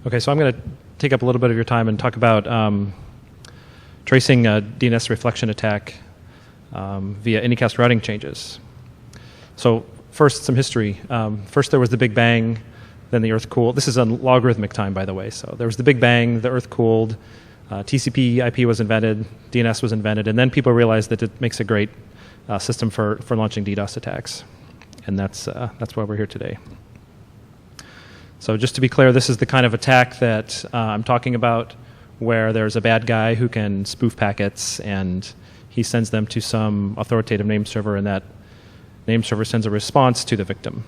Okay, so I'm going to take up a little bit of your time and talk about tracing a DNS reflection attack via anycast routing changes. So first, some history. First, there was the Big Bang, then the Earth cooled. This is on logarithmic time, by the way. So there was the Big Bang, the Earth cooled, TCP/IP was invented, DNS was invented, and then people realized that it makes a great system for launching DDoS attacks, and that's why we're here today. So just to be clear, this is the kind of attack that I'm talking about, where there's a bad guy who can spoof packets, and he sends them to some authoritative name server, and that name server sends a response to the victim.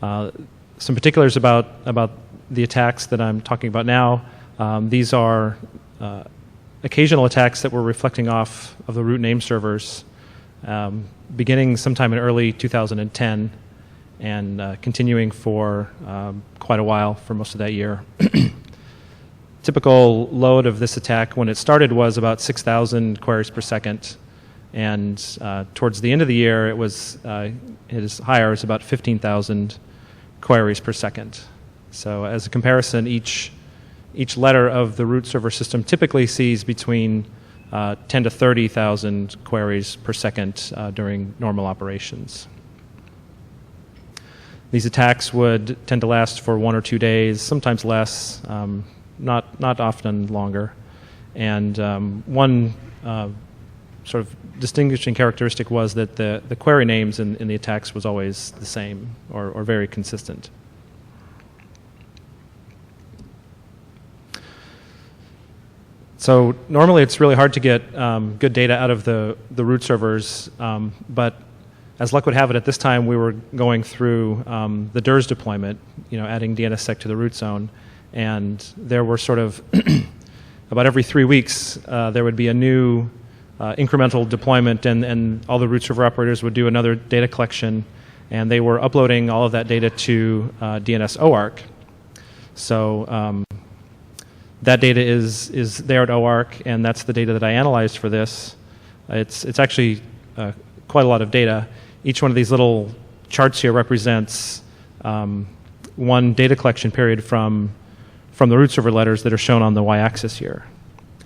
Some particulars about the attacks that I'm talking about now. These are occasional attacks that were reflecting off of the root name servers, beginning sometime in early 2010 and continuing for quite a while, for most of that year. Typical load of this attack when it started was about 6,000 queries per second, and towards the end of the year it was higher, it's about 15,000 queries per second. So as a comparison, each letter of the root server system typically sees between 10 to 30,000 queries per second during normal operations. These attacks would tend to last for 1 or 2 days, sometimes less, not often longer. And one sort of distinguishing characteristic was that the query names in the attacks was always the same or very consistent. So normally it's really hard to get good data out of the root servers, but as luck would have it, at this time we were going through the DERS deployment, adding DNSSEC to the root zone, and there were sort of about every 3 weeks there would be a new incremental deployment, and all the root server operators would do another data collection, and they were uploading all of that data to DNS OARC. So that data is there at OARC, and that's the data that I analyzed for this. It's actually quite a lot of data. Each one of these little charts here represents one data collection period from the root server letters that are shown on the y-axis here.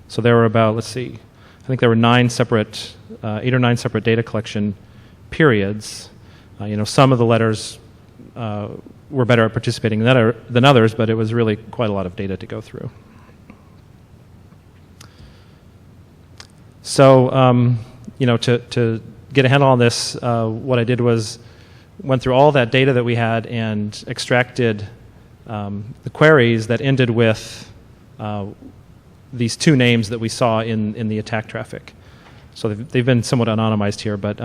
So there were about, let's see, I think there were 8 or 9 separate data collection periods. Some of the letters were better at participating than others, but it was really quite a lot of data to go through. So, to get a handle on this, what I did was went through all that data that we had and extracted the queries that ended with these 2 names that we saw in the attack traffic. So they've been somewhat anonymized here, but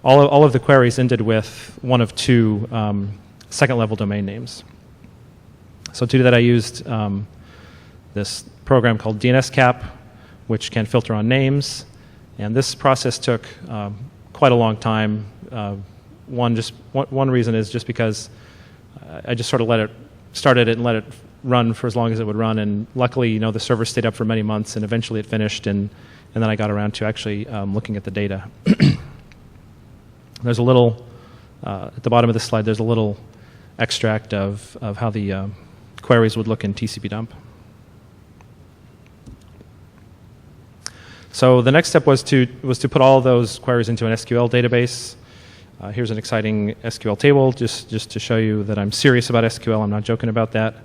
all of the queries ended with one of 2 second-level domain names. So to do that, I used this program called DNS Cap, which can filter on names, and this process took quite a long time. One reason is just because I just sort of started it and let it run for as long as it would run, and luckily, the server stayed up for many months, and eventually it finished, and then I got around to actually looking at the data. There's a little, at the bottom of this slide, there's a little extract of how the queries would look in TCP dump. So the next step was to put all of those queries into an SQL database. Here's an exciting SQL table, just to show you that I'm serious about SQL. I'm not joking about that.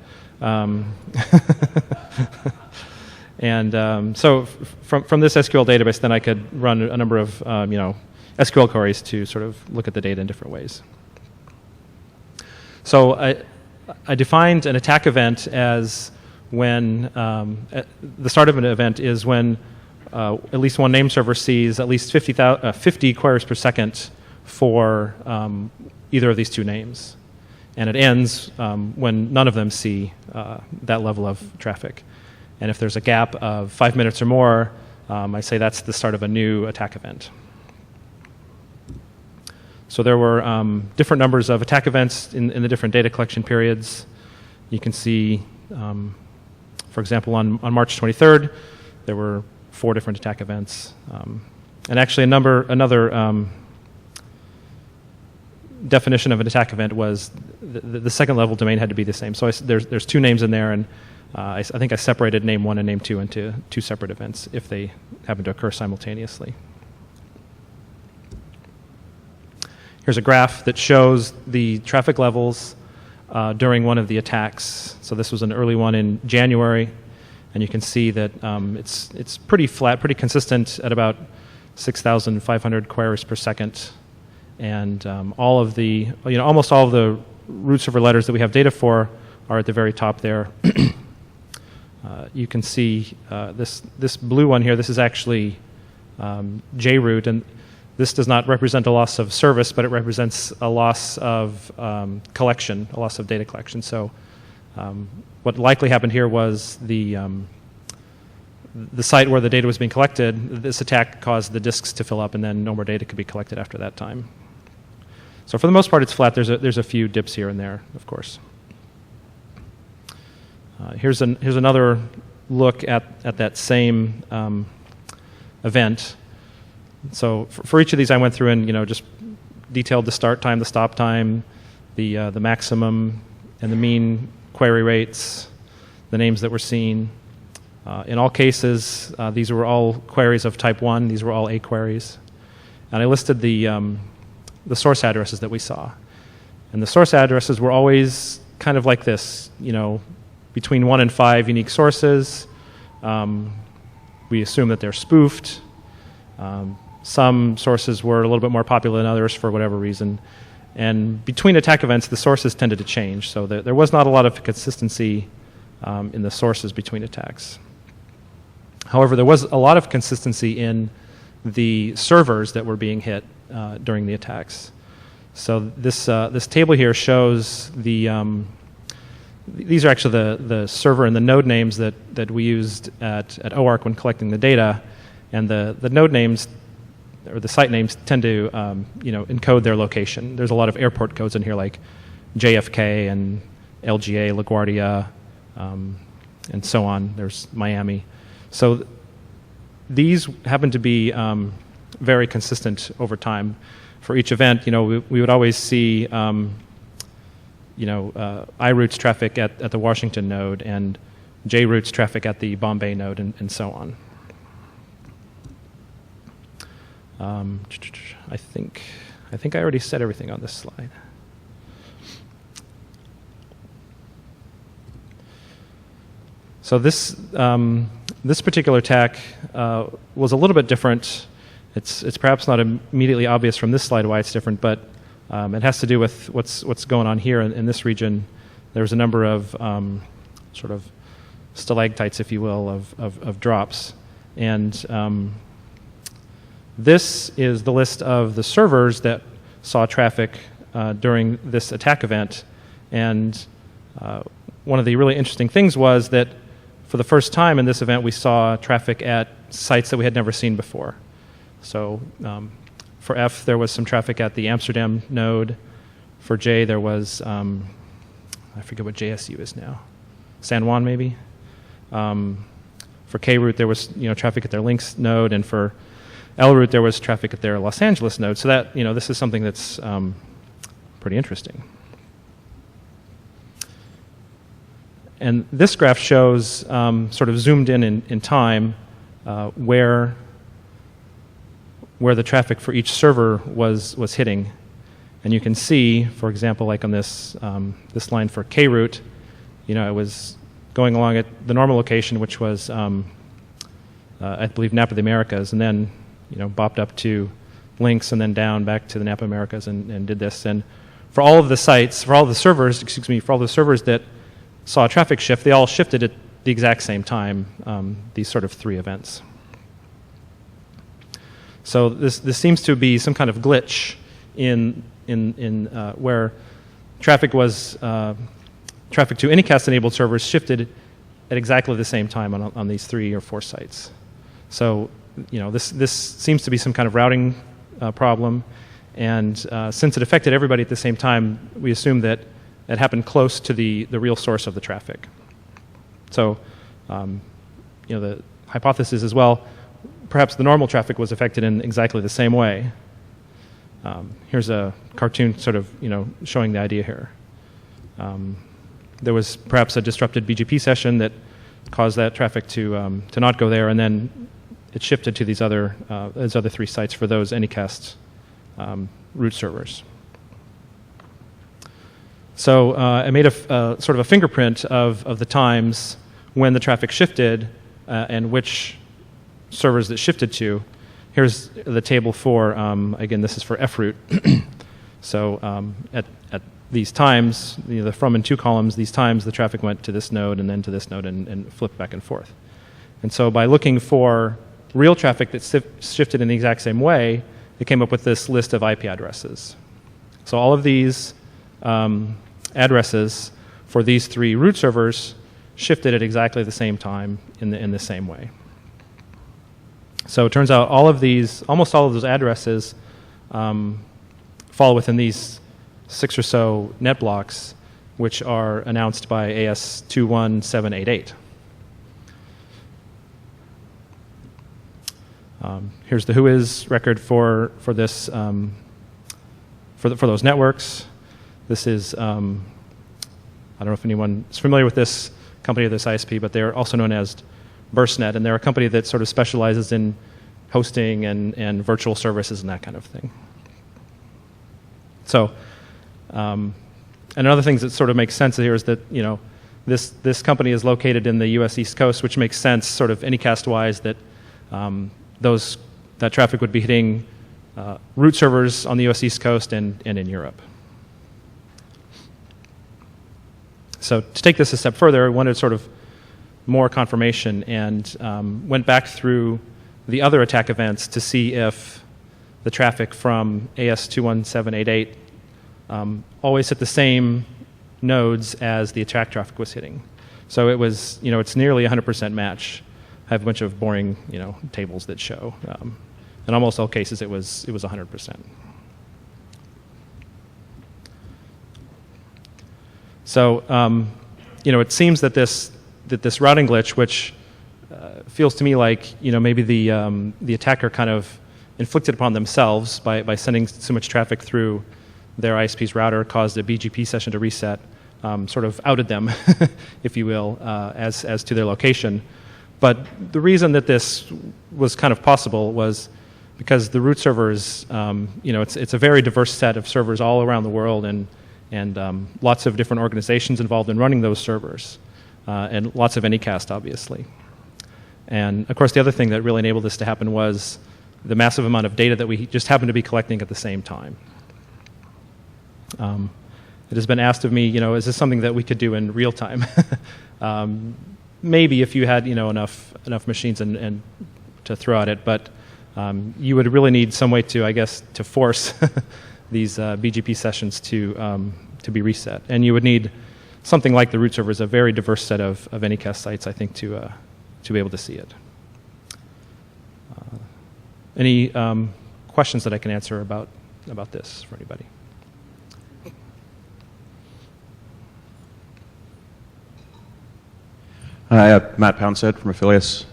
And so from this SQL database, then I could run a number of SQL queries to sort of look at the data in different ways. So I defined an attack event as when the start of an event is when at least one name server sees at least 50 queries per second for either of these 2 names. And it ends when none of them see that level of traffic. And if there's a gap of 5 minutes or more, I say that's the start of a new attack event. So there were different numbers of attack events in the different data collection periods. You can see, for example, on March 23rd, there were 4 different attack events. And actually another definition of an attack event was the second level domain had to be the same. So there's two names in there, and I think I separated name 1 and name 2 into two separate events if they happen to occur simultaneously. Here's a graph that shows the traffic levels during one of the attacks. So this was an early one in January, and you can see that it's pretty flat, pretty consistent at about 6,500 queries per second. And all of the, almost all of the root server letters that we have data for are at the very top there. You can see this blue one here. This is actually JRoot, and this does not represent a loss of service, but it represents a loss of collection, a loss of data collection. So what likely happened here was the site where the data was being collected, this attack caused the disks to fill up, and then no more data could be collected after that time. So for the most part, it's flat. There's a few dips here and there, of course. Here's another look at that same event. So for each of these, I went through and just detailed the start time, the stop time, the maximum and the mean query rates, the names that were seen. In all cases, these were all queries of type 1. These were all A queries. And I listed the source addresses that we saw. And the source addresses were always kind of like this, between 1 and 5 unique sources. We assume that they're spoofed. Some sources were a little bit more popular than others for whatever reason. And between attack events, the sources tended to change. So there was not a lot of consistency in the sources between attacks. However, there was a lot of consistency in the servers that were being hit during the attacks. So this table here shows these are actually the server and the node names that we used at OARC when collecting the data, and the node names or the site names tend to encode their location. There's a lot of airport codes in here like JFK and LGA, LaGuardia, and so on. There's Miami. So these happen to be very consistent over time. For each event, we would always see iRoot's traffic at the Washington node and JRoot's traffic at the Bombay node, and so on. I think I already said everything on this slide. So this particular attack was a little bit different. It's perhaps not immediately obvious from this slide why it's different, but it has to do with what's going on here in this region. There's a number of sort of stalactites, if you will, of drops. And this is the list of the servers that saw traffic during this attack event. And one of the really interesting things was that for the first time in this event, we saw traffic at sites that we had never seen before. So for F, there was some traffic at the Amsterdam node. For J, there was, I forget what JSU is now, San Juan maybe. For K-Root, there was traffic at their Lynx node, and for L-Root, there was traffic at their Los Angeles node. So that this is something that's pretty interesting. And this graph shows sort of zoomed in time where the traffic for each server was hitting. And you can see, for example, like on this line for K-Root, it was going along at the normal location, which was, I believe, Napa of the Americas, and then bopped up to Lynx and then down back to the Napa Americas and did this. And for all of the sites, for all the servers that saw a traffic shift, they all shifted at the exact same time, these sort of 3 events. So this seems to be some kind of glitch in where traffic to Anycast-enabled servers shifted at exactly the same time on these 3 or 4 sites. So this seems to be some kind of routing problem, and since it affected everybody at the same time, we assume that it happened close to the real source of the traffic. So the hypothesis is, well, perhaps the normal traffic was affected in exactly the same way. Here's a cartoon sort of showing the idea here. There was perhaps a disrupted BGP session that caused that traffic to not go there, and then it shifted to these other 3 sites for those Anycast root servers. So I made a sort of a fingerprint of the times when the traffic shifted and which servers that shifted to. Here's the table for, again, this is for froot. So at these times, the from and to columns, these times the traffic went to this node and then to this node and flipped back and forth. And so by looking for real traffic that shifted in the exact same way, it came up with this list of IP addresses. So all of these addresses for these 3 root servers shifted at exactly the same time in the same way. So it turns out almost all of those addresses fall within these 6 or so net blocks, which are announced by AS21788. Here's the whois record for this for those networks. This is I don't know if anyone is familiar with this company or this ISP, but they're also known as Versenet, and they're a company that sort of specializes in hosting and virtual services and that kind of thing. So, and another thing that sort of makes sense here is that this company is located in the U.S. East Coast, which makes sense sort of Anycast-wise that that traffic would be hitting root servers on the U.S. East Coast and in Europe. So to take this a step further, I wanted sort of more confirmation and went back through the other attack events to see if the traffic from AS21788 always hit the same nodes as the attack traffic was hitting. So it was, it's nearly 100% match. I have a bunch of boring, tables that show. In almost all cases, it was 100%. So, it seems that this routing glitch, which feels to me like maybe the attacker kind of inflicted upon themselves by sending so much traffic through their ISP's router, caused a BGP session to reset, sort of outed them, if you will, as to their location. But the reason that this was kind of possible was because the root servers, it's a very diverse set of servers all around the world, and lots of different organizations involved in running those servers, and lots of Anycast, obviously. And of course, the other thing that really enabled this to happen was the massive amount of data that we just happened to be collecting at the same time. It has been asked of me, is this something that we could do in real time? Maybe if you had, enough machines and to throw at it, but you would really need some way to, I guess, to force these BGP sessions to be reset, and you would need something like the root servers, a very diverse set of Anycast sites, I think, to be able to see it. Any questions that I can answer about this for anybody? Hi, Matt Poundstead from Affiliates.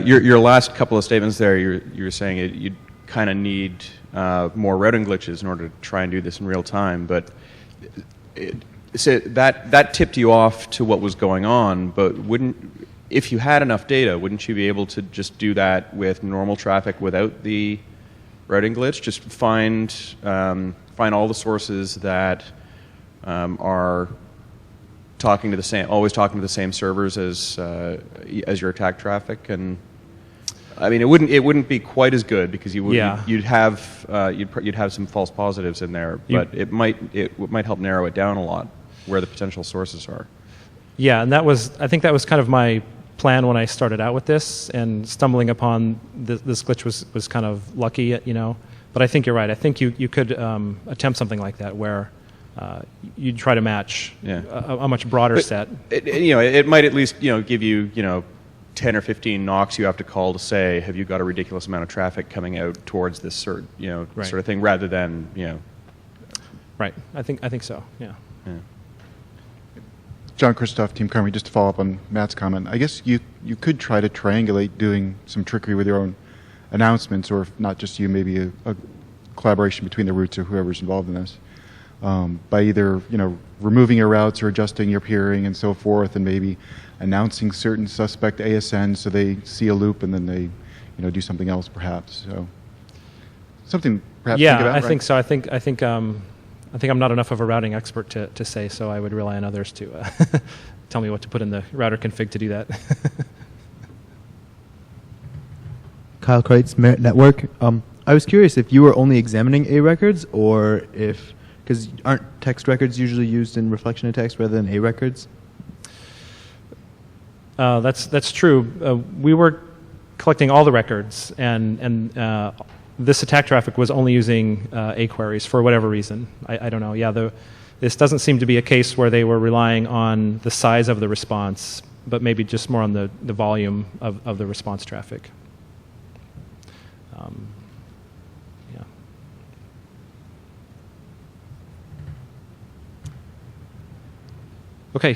Your last couple of statements there, you were saying you kind of need more routing glitches in order to try and do this in real time, but that tipped you off to what was going on, but if you had enough data, wouldn't you be able to just do that with normal traffic without the routing glitch? Just find all the sources that are always talking to the same servers as your attack traffic, and I mean it wouldn't be quite as good because you'd have some false positives in there, but it might help narrow it down a lot where the potential sources are. Yeah, and I think that was kind of my plan when I started out with this, and stumbling upon this glitch was kind of lucky, But I think you're right. I think you could attempt something like that where you'd try to match a much broader set. It might at least give you 10 or 15 knocks you have to call to say, have you got a ridiculous amount of traffic coming out towards this sort of thing, rather than Right. I think so. Yeah. John Christoph, Team Carmi, just to follow up on Matt's comment, I guess you could try to triangulate doing some trickery with your own announcements, or if not just you, maybe a collaboration between the routes or whoever's involved in this, by either removing your routes or adjusting your peering and so forth, and maybe announcing certain suspect ASNs so they see a loop and then they do something else perhaps. So something perhaps. Yeah, think about, I right? think so. I think I'm not enough of a routing expert to say, so I would rely on others to tell me what to put in the router config to do that. Kyle Kreitz, Merit Network. I was curious if you were only examining A records, or if, because aren't text records usually used in reflection of text rather than A records? That's true. We were collecting all the records, and this attack traffic was only using A queries for whatever reason. I don't know. Yeah, this doesn't seem to be a case where they were relying on the size of the response, but maybe just more on the volume of the response traffic.